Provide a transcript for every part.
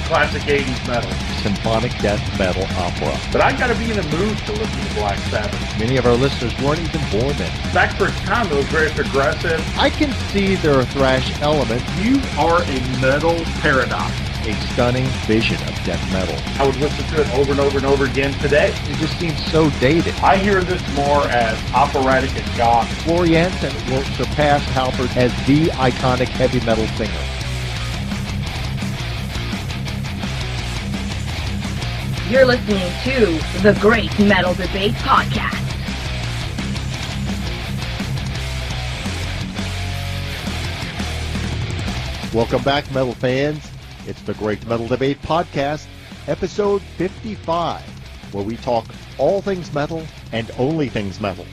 classic 80s metal. Symphonic death metal opera. But I gotta be in the mood to listen to Black Sabbath. Many of our listeners weren't even born then. Back for its time, it was very progressive. I can see there are thrash elements. You are a metal paradox. A stunning vision of death metal. I would listen to it over and over and over again today. It just seems so dated. I hear this more as operatic and goth. Floor Jansen will surpass Halford as the iconic heavy metal singer. You're listening to the Great Metal Debate Podcast. Welcome back, metal fans. It's the Great Metal Debate Podcast, episode 55, where we talk all things metal and only things metal.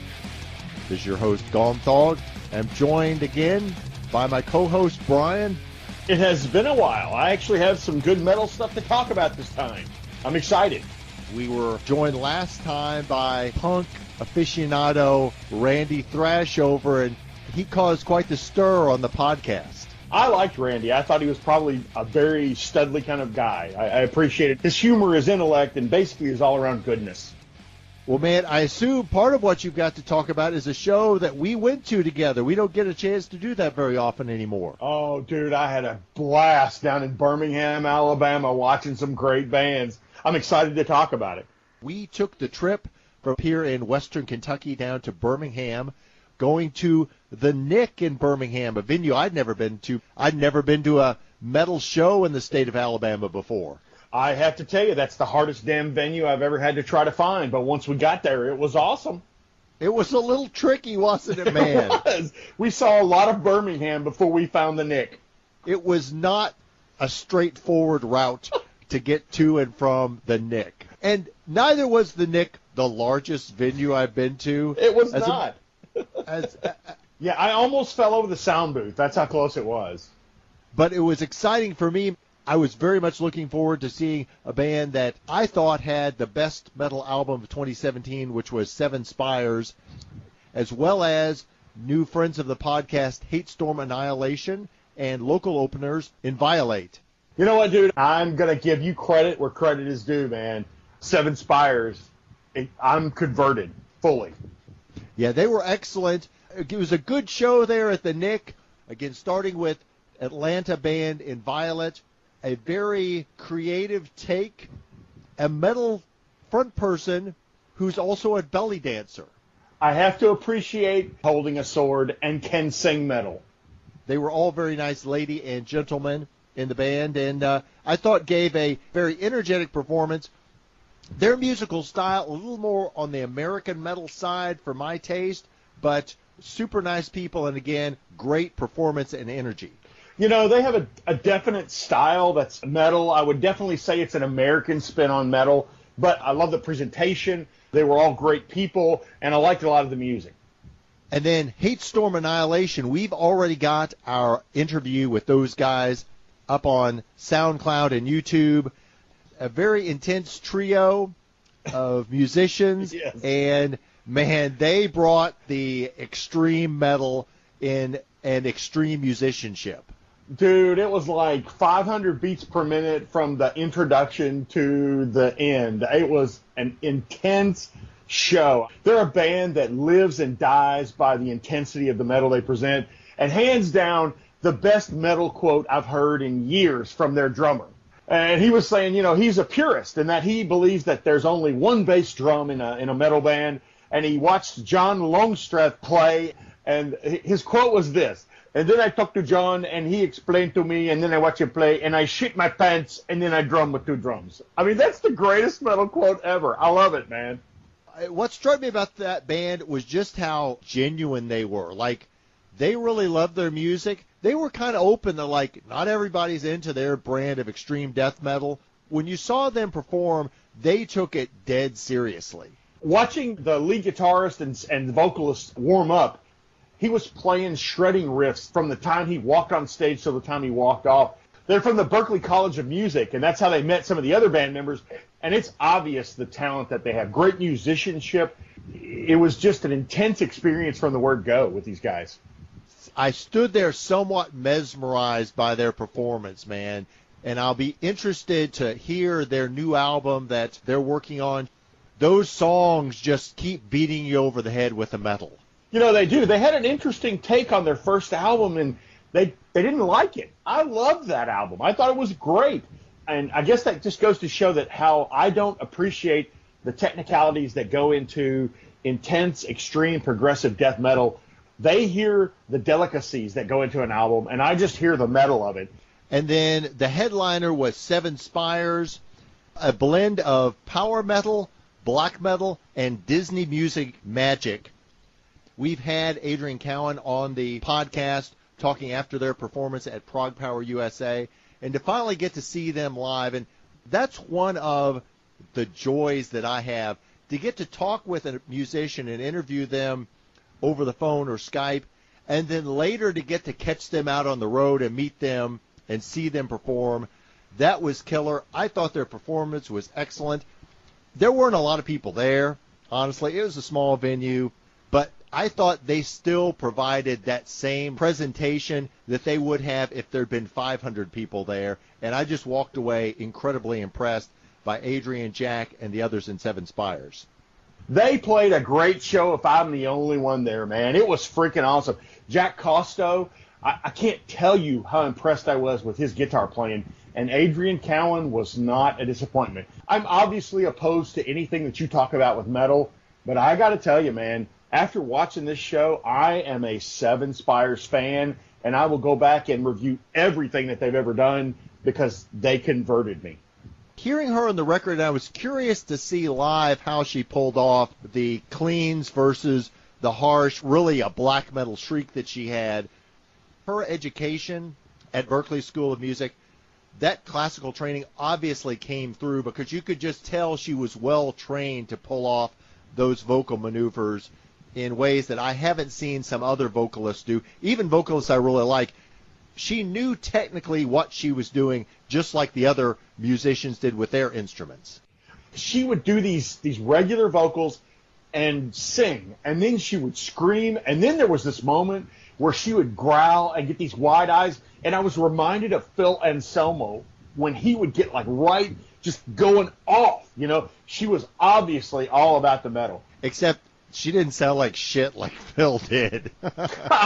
This is your host, Gomthog. I'm joined again by my co-host, Brian. It has been a while. I actually have some good metal stuff to talk about this time. I'm excited. We were joined last time by punk aficionado Randy Thrashover, and he caused quite the stir on the podcast. I liked Randy. I thought he was probably a very studly kind of guy. I appreciated his humor, his intellect, and basically his all-around goodness. Well, man, I assume part of what you've got to talk about is a show that we went to together. We don't get a chance to do that very often anymore. Oh, dude, I had a blast down in Birmingham, Alabama, watching some great bands. I'm excited to talk about it. We took the trip from here in western Kentucky down to Birmingham, going to the Nick in Birmingham, a venue I'd never been to. I'd never been to a metal show in the state of Alabama before. I have to tell you, that's the hardest damn venue I've ever had to try to find. But once we got there, it was awesome. It was a little tricky, wasn't it, man? It was. We saw a lot of Birmingham before we found the Nick. It was not a straightforward route to get to and from the Nick. And neither was the Nick the largest venue I've been to. It was not. As Yeah, I almost fell over the sound booth. That's how close it was. But it was exciting for me. I was very much looking forward to seeing a band that I thought had the best metal album of 2017, which was Seven Spires, as well as new friends of the podcast, Storm Annihilation, and local openers, Inviolate. You know what, dude? I'm going to give you credit where credit is due, man. Seven Spires, I'm converted fully. Yeah, they were excellent. It was a good show there at the Nick. Again, starting with Atlanta band Inviolate, a very creative take, a metal front person who's also a belly dancer. I have to appreciate holding a sword and can sing metal. They were all very nice lady and gentlemen in the band, and I thought gave a very energetic performance. Their musical style, a little more on the American metal side for my taste, but super nice people, and again, great performance and energy. You know, they have a definite style that's metal. I would definitely say it's an American spin on metal, but I love the presentation. They were all great people, and I liked a lot of the music. And then Storm Annihilation, we've already got our interview with those guys up on SoundCloud and YouTube. A very intense trio of musicians, Yes. And man, they brought the extreme metal in and extreme musicianship. Dude, it was like 500 beats per minute from the introduction to the end. It was an intense show. They're a band that lives and dies by the intensity of the metal they present, and hands down, the best metal quote I've heard in years from their drummer. And he was saying, you know, he's a purist and that he believes that there's only one bass drum in a metal band. And he watched John Longstreth play, and his quote was this: "And then I talked to John, and he explained to me, and then I watched him play, and I shit my pants, and then I drum with two drums." I mean, that's the greatest metal quote ever. I love it, man. What struck me about that band was just how genuine they were. Like, they really loved their music. They were kind of open to, like, not everybody's into their brand of extreme death metal. When you saw them perform, they took it dead seriously. Watching the lead guitarist and the vocalist warm up, he was playing shredding riffs from the time he walked on stage till the time he walked off. They're from the Berklee College of Music, and that's how they met some of the other band members. And it's obvious the talent that they have. Great musicianship. It was just an intense experience from the word go with these guys. I stood there somewhat mesmerized by their performance, man. and I'll be interested to hear their new album that they're working on. Those songs just keep beating you over the head with the metal. You know, they do. They had an interesting take on their first album, and they didn't like it. I loved that album. I thought it was great. And I guess that just goes to show that how I don't appreciate the technicalities that go into intense, extreme, progressive death metal. They hear the delicacies that go into an album, and I just hear the metal of it. And then the headliner was Seven Spires, a blend of power metal, black metal, and Disney music magic. We've had Adrian Cowan on the podcast talking after their performance at Prog Power USA, and to finally get to see them live. And that's one of the joys that I have, to get to talk with a musician and interview them over the phone or Skype, and then later to get to catch them out on the road and meet them and see them perform. That was killer. I thought their performance was excellent. There weren't a lot of people there, honestly. It was a small venue, but I thought they still provided that same presentation that they would have if there had been 500 people there, and I just walked away incredibly impressed by Adrian, Jack, and the others in Seven Spires. They played a great show if I'm the only one there, man. It was freaking awesome. Jack Costo, I can't tell you how impressed I was with his guitar playing, and Adrian Cowan was not a disappointment. I'm obviously opposed to anything that you talk about with metal, but I got to tell you, man, after watching this show, I am a Seven Spires fan, and I will go back and review everything that they've ever done because they converted me. Hearing her on the record, I was curious to see live how she pulled off the cleans versus the harsh, really a black metal shriek that she had. Her education at Berklee School of Music, that classical training obviously came through because you could just tell she was well trained to pull off those vocal maneuvers in ways that I haven't seen some other vocalists do, even vocalists I really like. She knew technically what she was doing, just like the other musicians did with their instruments. She would do these regular vocals and sing, and then she would scream, and then there was this moment where she would growl and get these wide eyes, and I was reminded of Phil Anselmo when he would get like right, just going off, you know. She was obviously all about the metal. Except she didn't sound like shit like Phil did.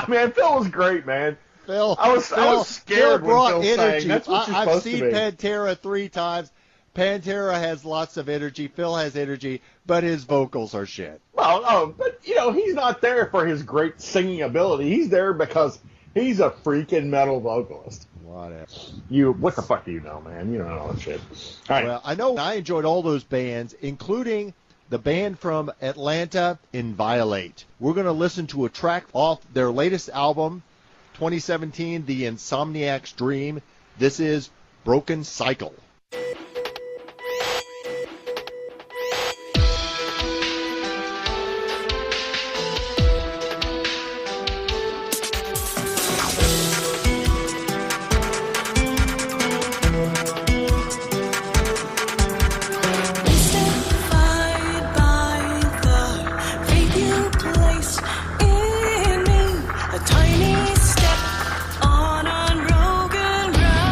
Man, Phil was great, man. Phil, I was scared Phil brought when Phil energy. sang. That's what you're I've supposed seen to be. Pantera 3 times. Pantera has lots of energy. Phil has energy, but his vocals are shit. Well, but, you know, he's not there for his great singing ability. He's there because he's a freaking metal vocalist. Whatever. What the fuck do you know, man? You don't know all that shit. All right. Well, I know I enjoyed all those bands, including the band from Atlanta, Inviolate. We're going to listen to a track off their latest album, 2017, The Insomniac's Dream. This is Broken Cycle. Tiny step on unbroken ground.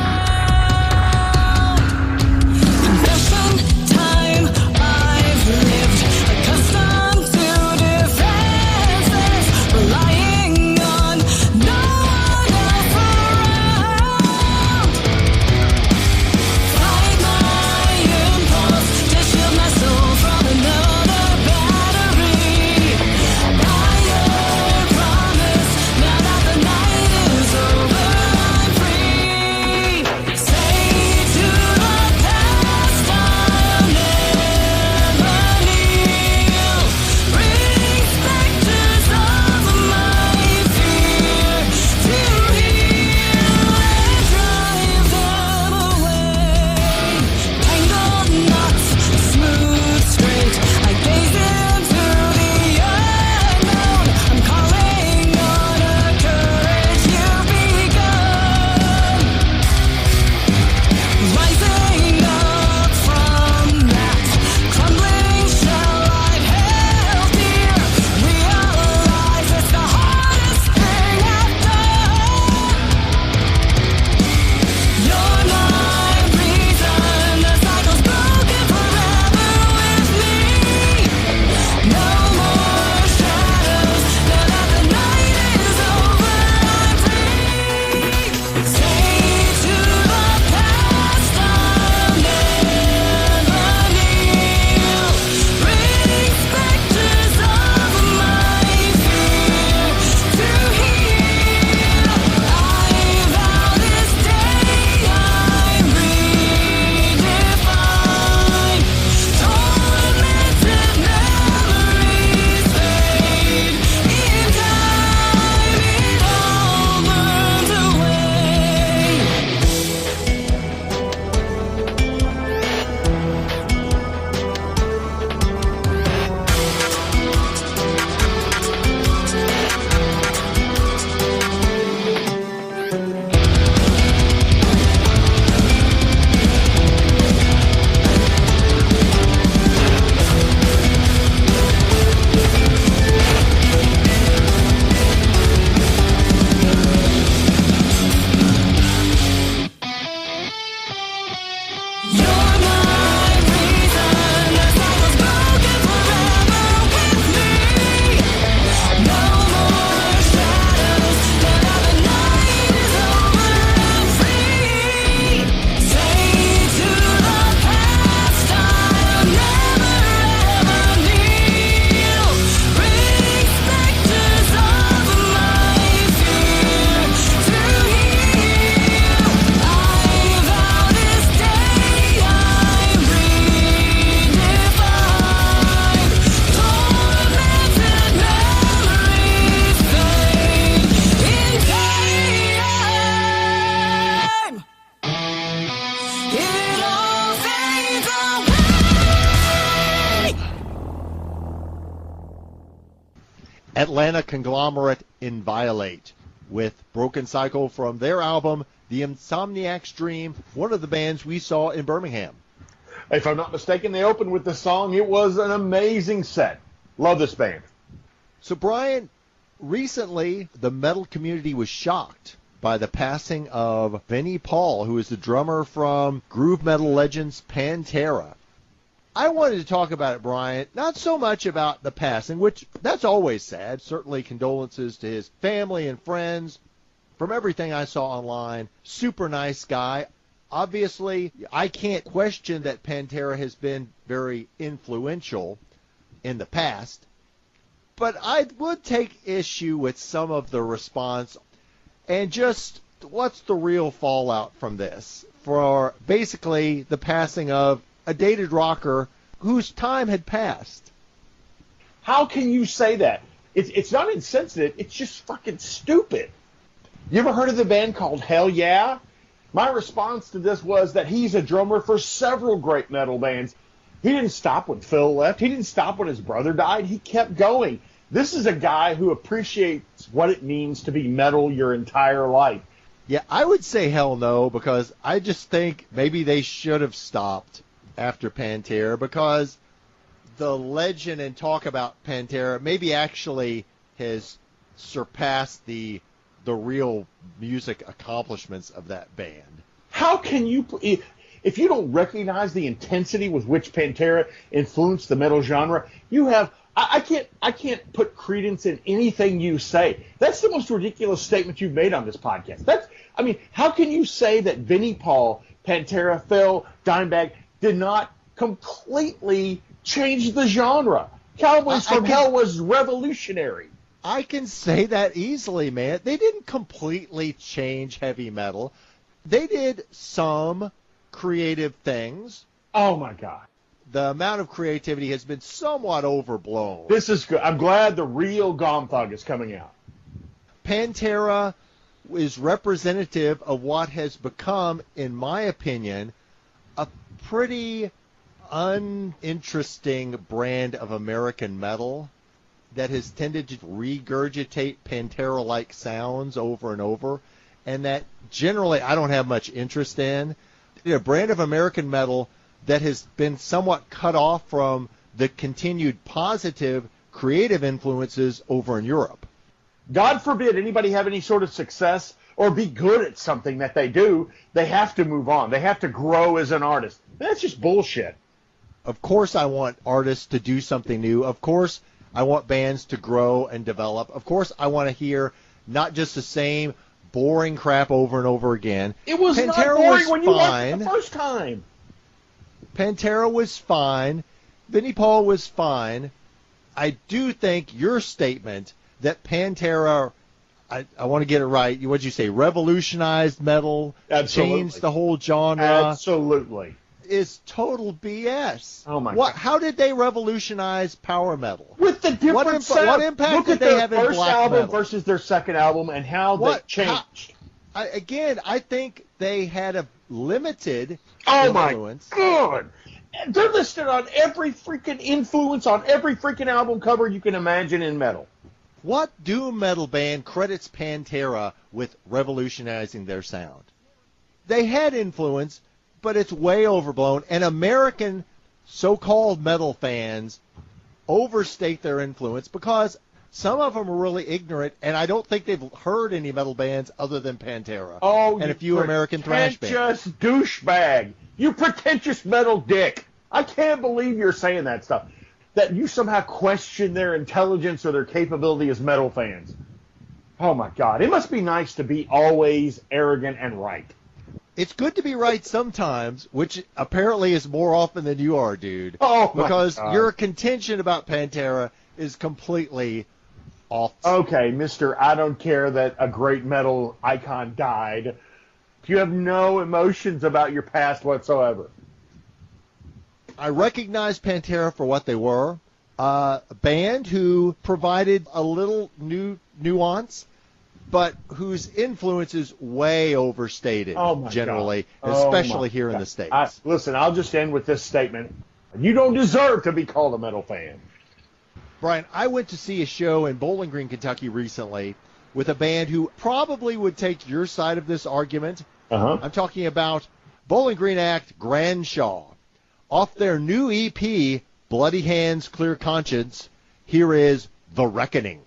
Atlanta conglomerate Inviolate with Broken Cycle from their album The Insomniac's Dream, one of the bands we saw in Birmingham. If I'm not mistaken, they opened with the song. It was an amazing set. Love this band. So, Brian, recently the metal community was shocked by the passing of Vinnie Paul, who is the drummer from groove metal legends Pantera. I wanted to talk about it, Brian, not so much about the passing, which that's always sad. Certainly condolences to his family and friends. From everything I saw online, super nice guy. Obviously, I can't question that Pantera has been very influential in the past, but I would take issue with some of the response and just what's the real fallout from this for basically the passing of a dated rocker whose time had passed. How can you say that? It's not insensitive. It's just fucking stupid. You ever heard of the band called Hell Yeah? My response to this was that he's a drummer for several great metal bands. He didn't stop when Phil left. He didn't stop when his brother died. He kept going. This is a guy who appreciates what it means to be metal your entire life. Yeah, I would say hell no, because I just think maybe they should have stopped after Pantera, because the legend and talk about Pantera maybe actually has surpassed the real music accomplishments of that band. How can you, if you don't recognize the intensity with which Pantera influenced the metal genre, you have, I can't put credence in anything you say. That's the most ridiculous statement you've made on this podcast. How can you say that Vinnie Paul, Pantera, Phil, Dimebag did not completely change the genre? Cowboys from Hell was revolutionary. I can say that easily, man. They didn't completely change heavy metal. They did some creative things. Oh, my God. The amount of creativity has been somewhat overblown. This is good. I'm glad the real Gomthog is coming out. Pantera is representative of what has become, in my opinion, a pretty uninteresting brand of American metal that has tended to regurgitate Pantera-like sounds over and over, and that generally I don't have much interest in. A brand of American metal that has been somewhat cut off from the continued positive creative influences over in Europe. God forbid anybody have any sort of success or be good at something that they do. They have to move on. They have to grow as an artist. That's just bullshit. Of course I want artists to do something new. Of course I want bands to grow and develop. Of course I want to hear not just the same boring crap over and over again. It was Pantera not boring was when you watched fine. it the first time. Pantera was fine. Vinnie Paul was fine. I do think your statement that Pantera, I want to get it right, what'd you say, revolutionized metal, Absolutely. changed the whole genre, Absolutely. is total BS. Oh, my God. How did they revolutionize power metal? With the different sound. What impact Look did at they their have in first black album metal? versus their second album and how they changed. I think they had a limited influence. My God. They're listed on every freaking influence on every freaking album cover you can imagine in metal. What doom metal band credits Pantera with revolutionizing their sound? They had influence, but it's way overblown, and American so-called metal fans overstate their influence because some of them are really ignorant, and I don't think they've heard any metal bands other than Pantera and a few American thrash bands. Pretentious douchebag. You pretentious metal dick. I can't believe you're saying that stuff. That you somehow question their intelligence or their capability as metal fans. Oh, my God. It must be nice to be always arrogant and right. It's good to be right sometimes, which apparently is more often than you are, dude. Oh, my because God. your contention about Pantera is completely off. Okay, Mr. I don't care that a great metal icon died. You have no emotions about your past whatsoever. I recognize Pantera for what they were, a band who provided a little new nuance, but whose influence is way overstated generally, especially here in the States. Listen, I'll just end with this statement. You don't deserve to be called a metal fan. Brian, I went to see a show in Bowling Green, Kentucky recently with a band who probably would take your side of this argument. I'm talking about Bowling Green act Granshaw. Off their new EP, Bloody Hands, Clear Conscience, here is The Reckoning.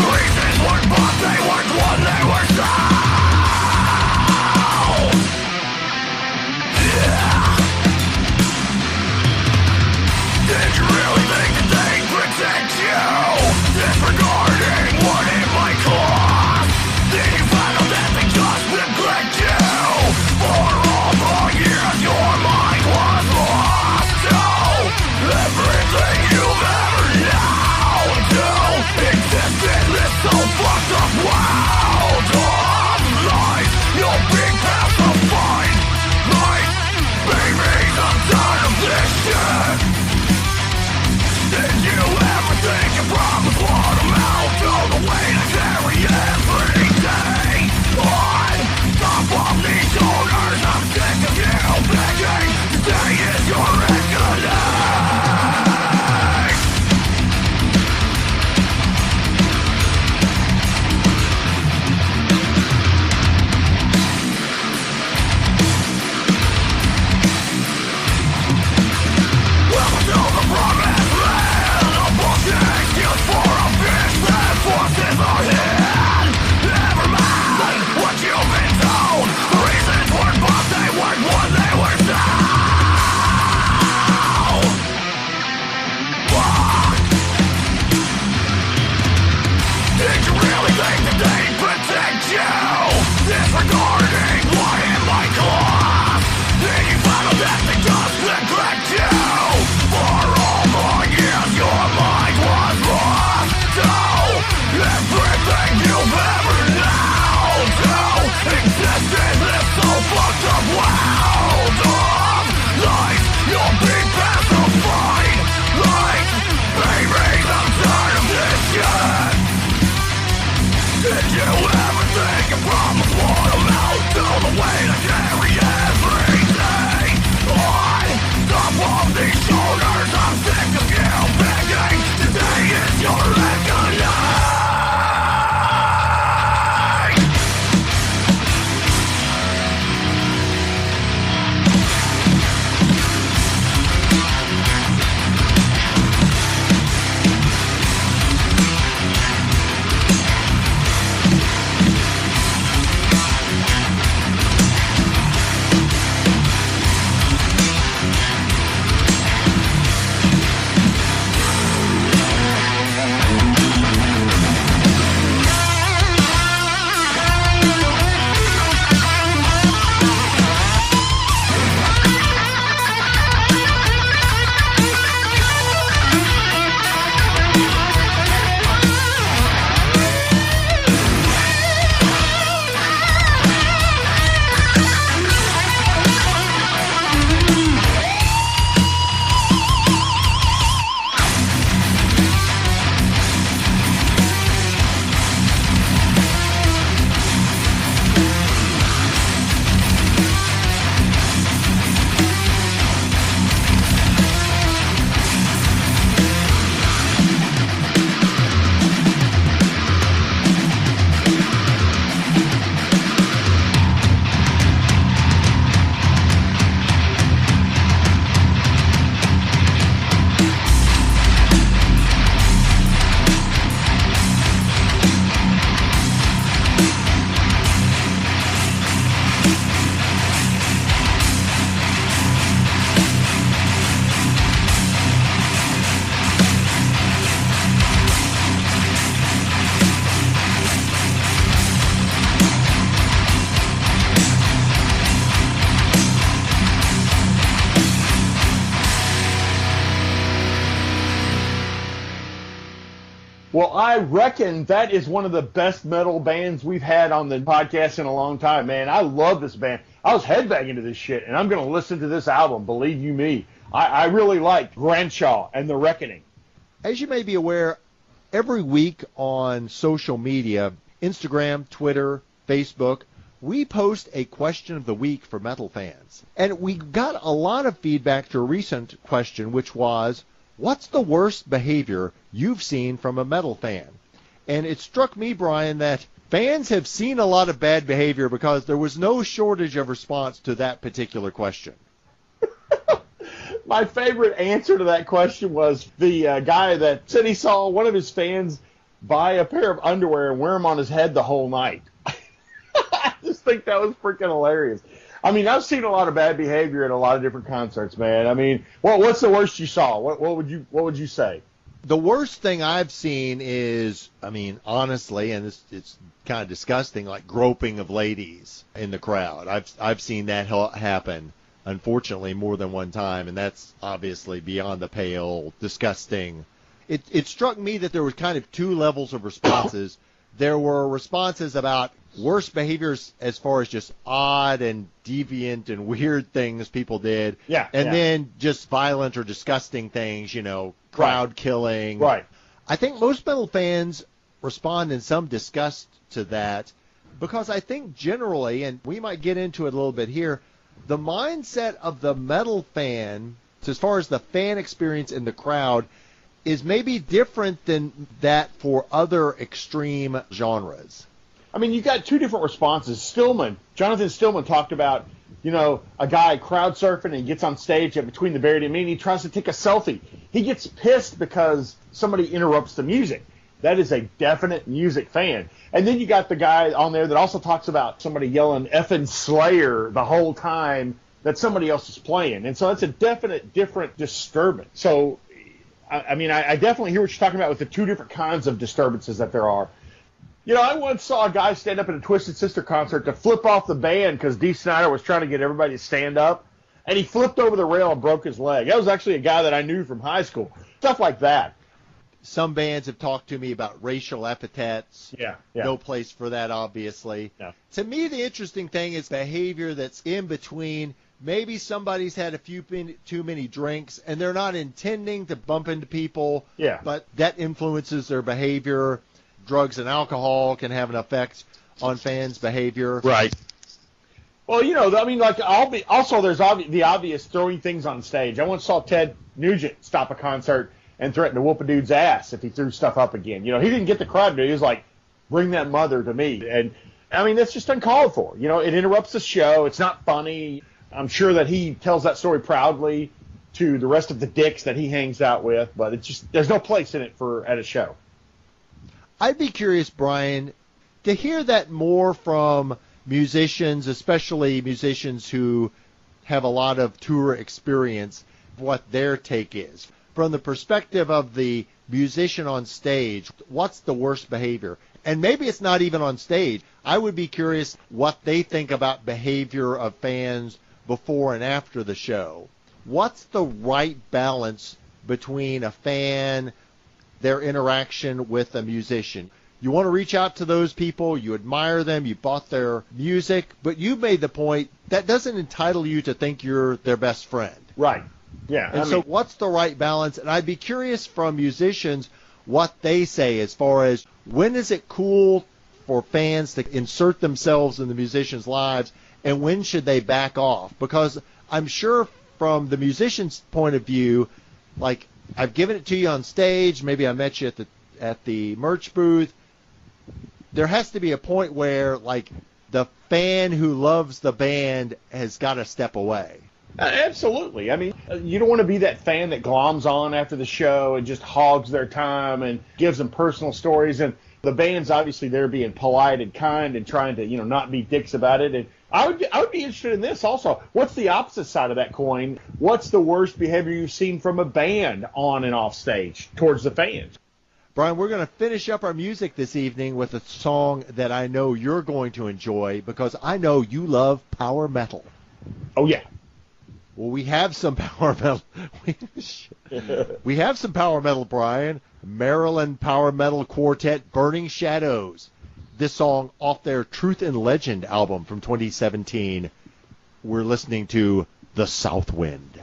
Reasons weren't, but they weren't what they were sold. Well, I reckon that is one of the best metal bands we've had on the podcast in a long time, man. I love this band. I was headbanging to this shit, and I'm going to listen to this album, believe you me. I really like Granshaw and The Reckoning. As you may be aware, every week on social media, Instagram, Twitter, Facebook, we post a question of the week for metal fans. And we got a lot of feedback to a recent question, which was, what's the worst behavior you've seen from a metal fan? And it struck me, Brian, that fans have seen a lot of bad behavior because there was no shortage of response to that particular question. My favorite answer to that question was the guy that said he saw one of his fans buy a pair of underwear and wear them on his head the whole night. I just think that was freaking hilarious. I mean, I've seen a lot of bad behavior at a lot of different concerts, man. I mean, what's the worst you saw? What would you say? The worst thing I've seen is, I mean, honestly, and it's kind of disgusting, like groping of ladies in the crowd. I've seen that happen, unfortunately, more than one time, and that's obviously beyond the pale, disgusting. It struck me that there was kind of two levels of responses. There were responses about worst behaviors as far as just odd and deviant and weird things people did. Yeah. And then just violent or disgusting things, crowd killing. Right. I think most metal fans respond in some disgust to that because I think generally, and we might get into it a little bit here, the mindset of the metal fan, as far as the fan experience in the crowd, is maybe different than that for other extreme genres. I mean, you got two different responses. Jonathan Stillman talked about, a guy crowd surfing and he gets on stage at Between the Buried and Me and he tries to take a selfie. He gets pissed because somebody interrupts the music. That is a definite music fan. And then you got the guy on there that also talks about somebody yelling effing Slayer the whole time that somebody else is playing. And so that's a definite different disturbance. So, I mean, I definitely hear what you're talking about with the two different kinds of disturbances that there are. I once saw a guy stand up at a Twisted Sister concert to flip off the band because Dee Snider was trying to get everybody to stand up, and he flipped over the rail and broke his leg. That was actually a guy that I knew from high school. Stuff like that. Some bands have talked to me about racial epithets. Yeah. No place for that, obviously. Yeah. To me, the interesting thing is behavior that's in between. Maybe somebody's had a few too many drinks, and they're not intending to bump into people, but that influences their behavior. Drugs and alcohol can have an effect on fans' behavior. Right. Well, I mean, like, there's the obvious throwing things on stage. I once saw Ted Nugent stop a concert and threaten to whoop a dude's ass if he threw stuff up again. He didn't get the crowd to do it. He was like, bring that mother to me. And, I mean, that's just uncalled for. It interrupts the show. It's not funny. I'm sure that he tells that story proudly to the rest of the dicks that he hangs out with, but it's just, there's no place in it at a show. I'd be curious, Brian, to hear that more from musicians, especially musicians who have a lot of tour experience, what their take is. From the perspective of the musician on stage, what's the worst behavior? And maybe it's not even on stage. I would be curious what they think about behavior of fans before and after the show. What's the right balance between a fan, their interaction with a musician? You want to reach out to those people, you admire them, you bought their music, but you made the point that doesn't entitle you to think you're their best friend. Right. Yeah. And so what's the right balance? And I'd be curious from musicians what they say as far as when is it cool for fans to insert themselves in the musicians' lives and when should they back off? Because I'm sure from the musician's point of view, like, I've given it to you on stage, maybe I met you at the merch booth. There has to be a point where, like, the fan who loves the band has got to step away. Absolutely. I mean, you don't want to be that fan that gloms on after the show and just hogs their time and gives them personal stories. And the band's obviously there being polite and kind and trying to, not be dicks about it. And I would be interested in this also. What's the opposite side of that coin? What's the worst behavior you've seen from a band on and off stage towards the fans? Brian, we're going to finish up our music this evening with a song that I know you're going to enjoy because I know you love power metal. Oh, yeah. Well, we have some power metal. We have some power metal, Brian. Maryland power metal quartet Burning Shadows. This song off their Truth and Legend album from 2017. We're listening to The South Wind.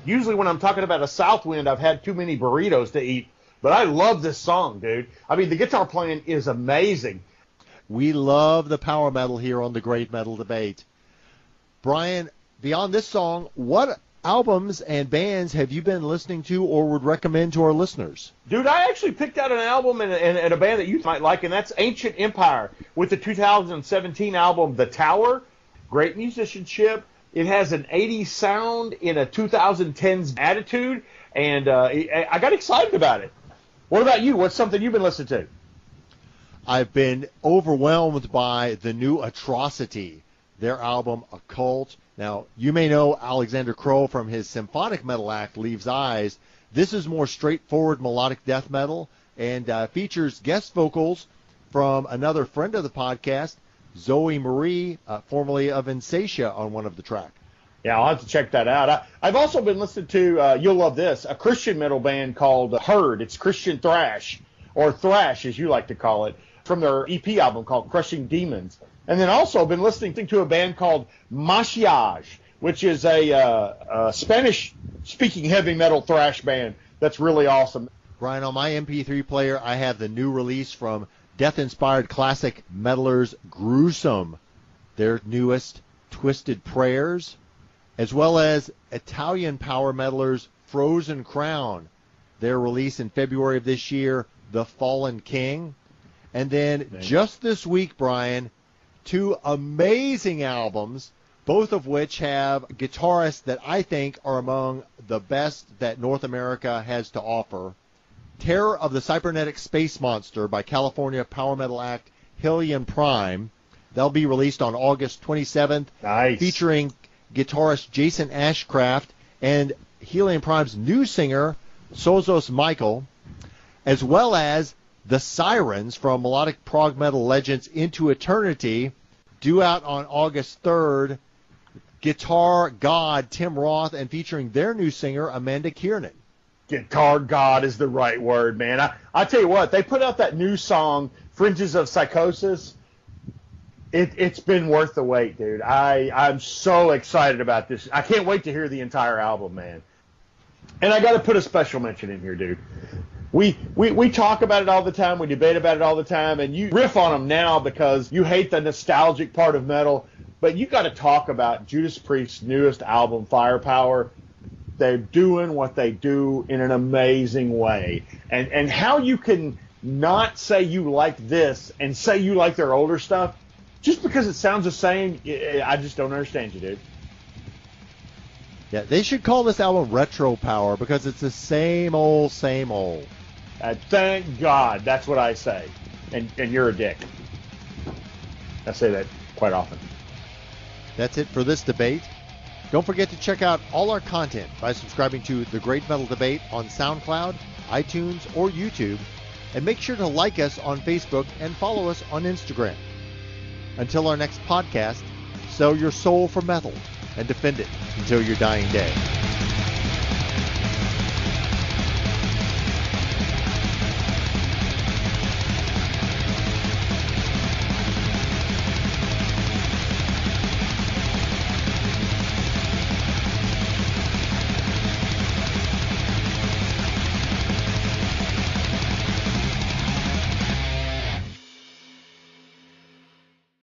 Usually when I'm talking about a south wind, I've had too many burritos to eat. But I love this song, dude. I mean, the guitar playing is amazing. We love the power metal here on the Great Metal Debate. Brian, beyond this song, what albums and bands have you been listening to or would recommend to our listeners? Dude, I actually picked out an album and a band that you might like, and that's Ancient Empire with the 2017 album The Tower. Great musicianship. It has an 80s sound in a 2010s attitude, and I got excited about it. What about you? What's something you've been listening to? I've been overwhelmed by the new Atrocity, their album Occult. Now, you may know Alexander Crow from his symphonic metal act, Leaves Eyes. This is more straightforward melodic death metal and features guest vocals from another friend of the podcast, Zoe Marie, formerly of Insatia, on one of the tracks. Yeah, I'll have to check that out. I've also been listening to, you'll love this, a Christian metal band called Herd. It's Christian thrash, or thrash as you like to call it, from their EP album called Crushing Demons. And then also been listening to a band called Machiage, which is a Spanish-speaking heavy metal thrash band that's really awesome. Brian, on my MP3 player, I have the new release from death-inspired classic metalers Gruesome, their newest Twisted Prayers, as well as Italian power metalers Frozen Crown, their release in February of this year, The Fallen King. And then just this week, Brian, two amazing albums, both of which have guitarists that I think are among the best that North America has to offer. Terror of the Cybernetic Space Monster by California power metal act Helion Prime. They'll be released on August 27th, Nice. featuring guitarist Jason Ashcraft and Helion Prime's new singer, Sozos Michael, as well as The Sirens from melodic prog metal legends Into Eternity, due out on August 3rd, guitar god Tim Roth, and featuring their new singer, Amanda Kiernan. Guitar god is the right word, man. I tell you what, they put out that new song, Fringes of Psychosis. It's been worth the wait, dude. I'm so excited about this. I can't wait to hear the entire album, man. And I got to put a special mention in here, dude. We talk about it all the time. We debate about it all the time. And you riff on them now because you hate the nostalgic part of metal. But you got to talk about Judas Priest's newest album, Firepower. They're doing what they do in an amazing way. And how you can not say you like this and say you like their older stuff just because it sounds the same, I just don't understand you, dude. Yeah, they should call this album Retro Power because it's the same old, same old. Thank God, that's what I say. And you're a dick. I say that quite often. That's it for this debate. Don't forget to check out all our content by subscribing to The Great Metal Debate on SoundCloud, iTunes, or YouTube. And make sure to like us on Facebook and follow us on Instagram. Until our next podcast, sell your soul for metal and defend it until your dying day.